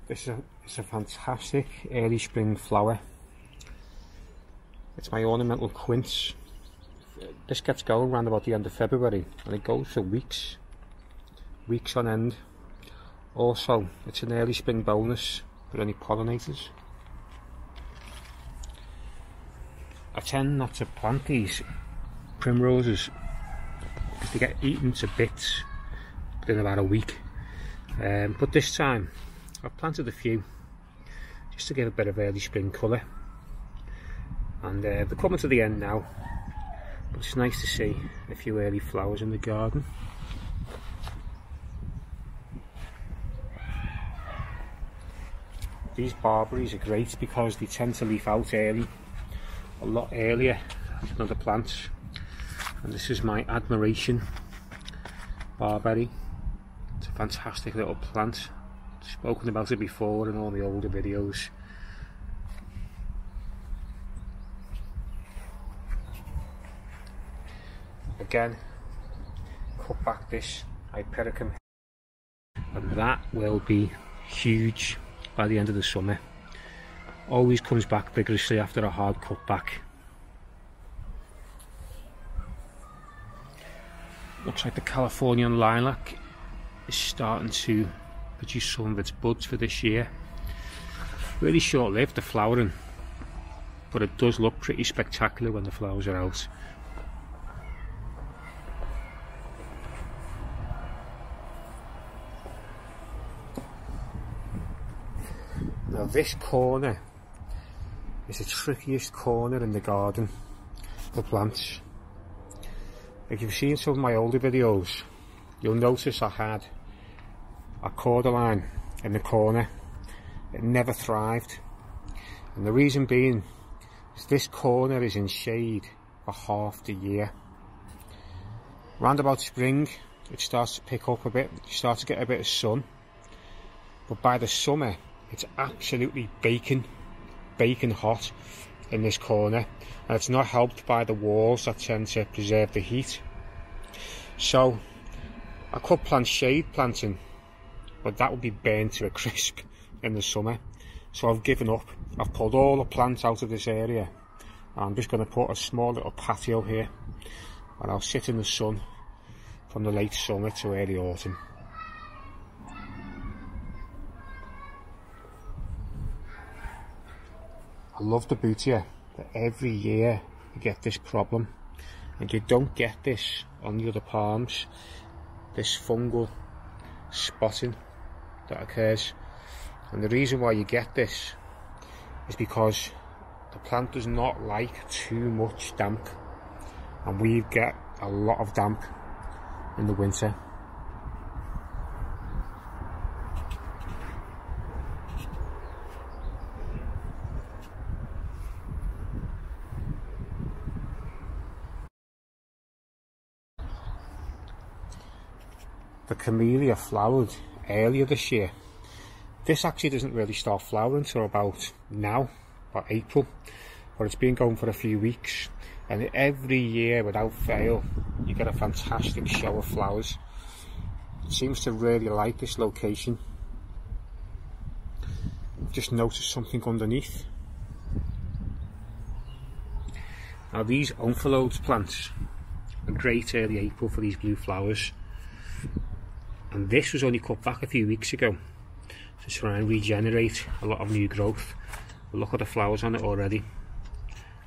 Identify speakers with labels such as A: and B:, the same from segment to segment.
A: This is a fantastic early spring flower. It's my Ornamental Quince. This gets going around about the end of February and it goes for weeks on end. Also, it's an early spring bonus for any pollinators. I tend not to plant these primroses because they get eaten to bits within about a week. But this time I've planted a few just to give a bit of early spring colour, and they're coming to the end now, but it's nice to see a few early flowers in the garden. These barberries are great because they tend to leaf out early, a lot earlier than other plants, and this is my admiration Barbary. It's a fantastic little plant. I've spoken about it before in all the older videos. Again, cut back this Hypercon, and that will be huge by the end of the summer. Always comes back vigorously after a hard cut back. Looks like the Californian lilac is starting to produce some of its buds for this year. Really short-lived, the flowering, but it does look pretty spectacular when the flowers are out. Now this corner is the trickiest corner in the garden for plants. If you've seen some of my older videos, you'll notice I had a quarterline in the corner. It never thrived, and the reason being is this corner is in shade for half the year. Round about spring it starts to pick up a bit, you start to get a bit of sun, but by the summer it's absolutely baking hot in this corner, and it's not helped by the walls that tend to preserve the heat. So I could plant shade planting, but that would be burned to a crisp in the summer. So I've given up. I've pulled all the plants out of this area. I'm just going to put a small little patio here, and I'll sit in the sun from the late summer to early autumn. I love the boutia, but every year you get this problem, and you don't get this on the other palms, this fungal spotting that occurs. And the reason why you get this is because the plant does not like too much damp, and we get a lot of damp in the winter. The Camellia flowered earlier this year. This actually doesn't really start flowering until about now, about April, but it's been going for a few weeks, and every year without fail you get a fantastic show of flowers. It seems to really like this location. I've just noticed something underneath. Now these Omphalode plants are great early April for these blue flowers, and this was only cut back a few weeks ago to try and regenerate a lot of new growth. But look at the flowers on it already.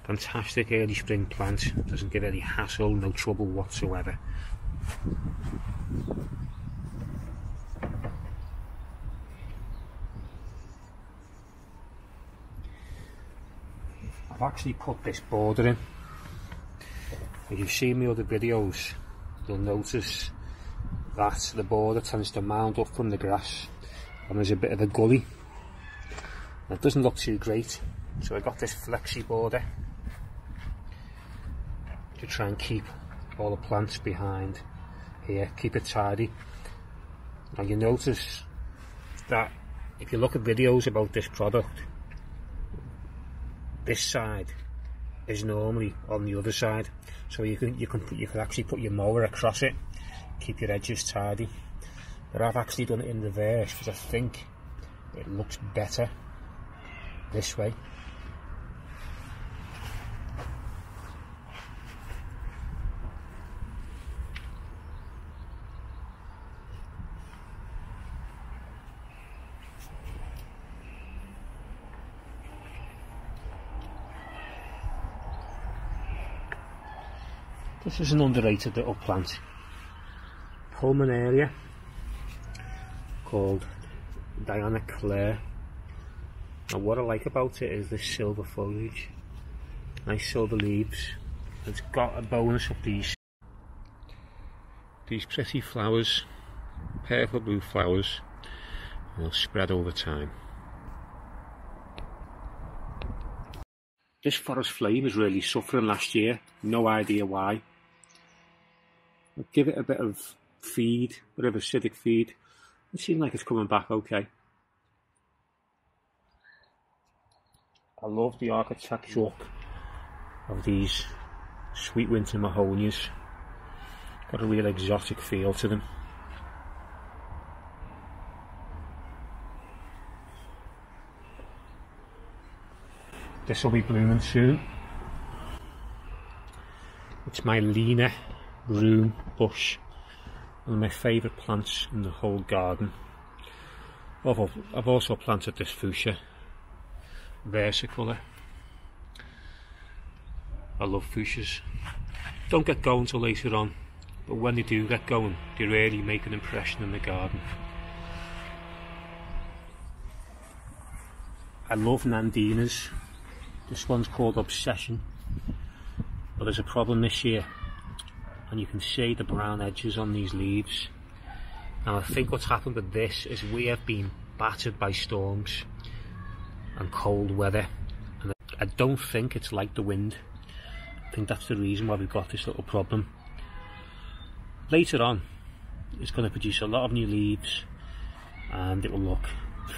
A: Fantastic early spring plant, doesn't give any hassle, no trouble whatsoever. I've actually put this border in. If you've seen my other videos, you'll notice that the border tends to mound up from the grass, and there's a bit of a gully. It doesn't look too great, so I got this Flexi border to try and keep all the plants behind here, keep it tidy. Now you notice that if you look at videos about this product, this side is normally on the other side, so you can actually put your mower across it, keep your edges tidy. But I've actually done it in reverse because I think it looks better this way. This is an underrated little plant, Pulmonaria, called Diana Claire. And what I like about it is the silver foliage, nice silver leaves. It's got a bonus of these pretty flowers, purple blue flowers, and they'll spread over time. This forest flame is really suffering last year, no idea why. I'll give it a bit of feed, a bit of acidic feed. It seems like it's coming back okay. I love the architecture of these sweet winter mahoganies. Got a real exotic feel to them. This will be blooming soon. It's my Lena broom bush, one of my favourite plants in the whole garden. I've also planted this fuchsia versicolor. I love fuchsias. Don't get going till later on, but when they do get going, they really make an impression in the garden. I love Nandinas. This one's called Obsession, but there's a problem this year, and you can see the brown edges on these leaves. Now I think what's happened with this is we have been battered by storms and cold weather, and I don't think it's like the wind. I think that's the reason why we've got this little problem. Later on, it's going to produce a lot of new leaves and it will look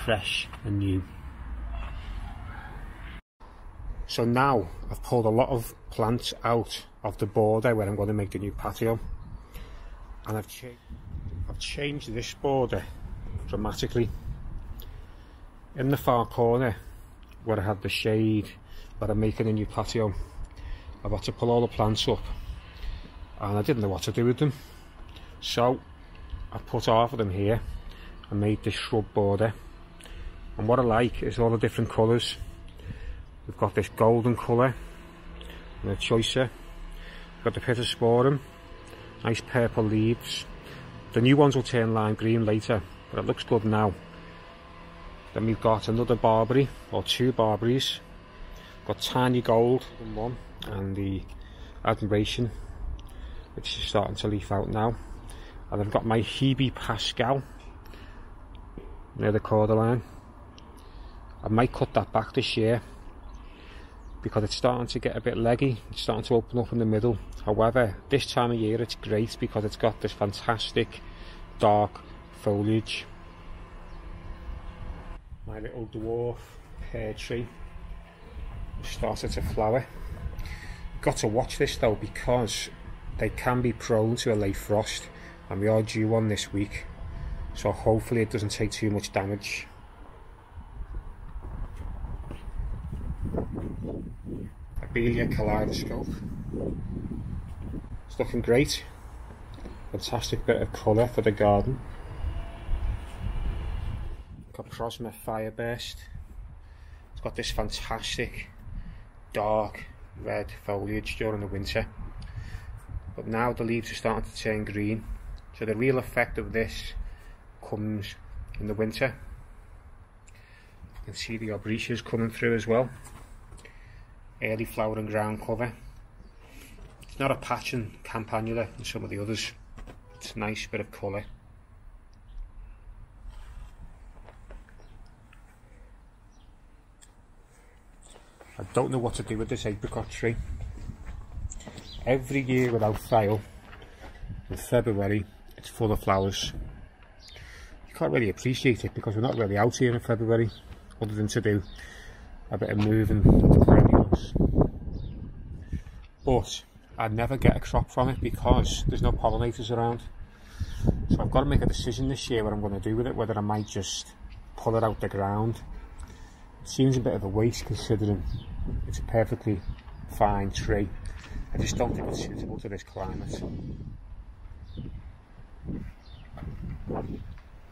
A: fresh and new. So now I've pulled a lot of plants out of the border where I'm going to make the new patio, and I've changed this border dramatically. In the far corner where I had the shade where I'm making a new patio, I've had to pull all the plants up and I didn't know what to do with them, so I put half of them here and made this shrub border. And what I like is all the different colours. We've got this golden colour, and a choicer. We've got the Pittosporum, nice purple leaves. The new ones will turn lime green later, but it looks good now. Then we've got another Barbary, or two Barbarys. Got tiny gold in one, and the Admiration, which is starting to leaf out now. And I've got my Hebe Pascal near the quarterline. I might cut that back this year because it's starting to get a bit leggy. It's starting to open up in the middle. However, this time of year it's great because it's got this fantastic dark foliage. My little dwarf pear tree started to flower. Got to watch this though, because they can be prone to a late frost, and we are due one this week, so hopefully it doesn't take too much damage. Abelia Kaleidoscope. It's looking great. Fantastic bit of colour for the garden. Got Prosma Fireburst. It's got this fantastic dark red foliage during the winter, but now the leaves are starting to turn green, so the real effect of this comes in the winter. You can see the Arbrecias coming through as well. Early flowering ground cover. It's not a patch and campanula and some of the others. It's a nice bit of colour. I don't know what to do with this apricot tree. Every year without fail, in February, it's full of flowers. You can't really appreciate it because we're not really out here in February, other than to do a bit of moving with the perennials. But I'd never get a crop from it because there's no pollinators around. So I've got to make a decision this year what I'm going to do with it, whether I might just pull it out the ground. It seems a bit of a waste considering it's a perfectly fine tree. I just don't think it's suitable to this climate.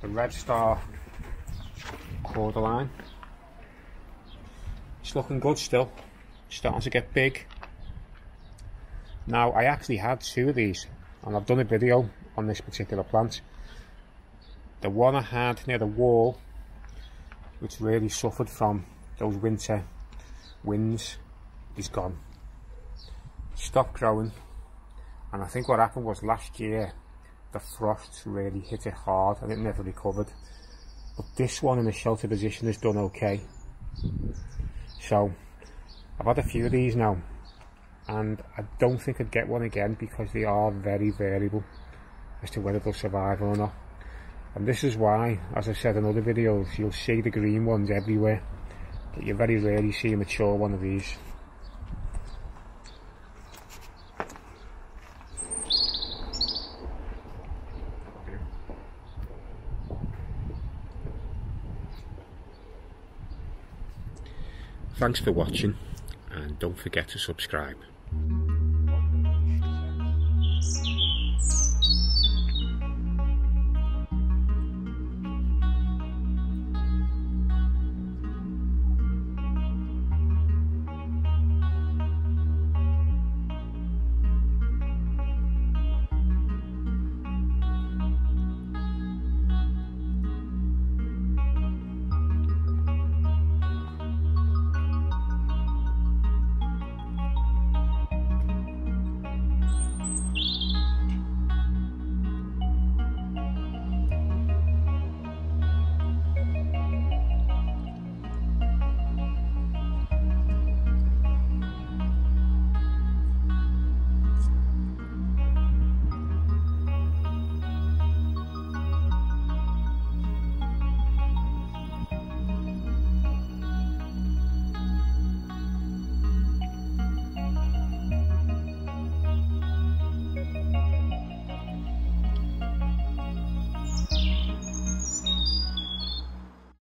A: The Red Star quarterline. It's looking good still. Starting to get big. Now I actually had 2 of these and I've done a video on this particular plant. The one I had near the wall, which really suffered from those winter winds, is gone. Stopped growing, and I think what happened was last year the frost really hit it hard and it never recovered. But this one in the shelter position has done okay. So I've had a few of these now, and I don't think I'd get one again because they are very variable as to whether they'll survive or not. And this is why, as I said in other videos, you'll see the green ones everywhere, but you very rarely see a mature one of these. Thanks for watching, and don't forget to subscribe.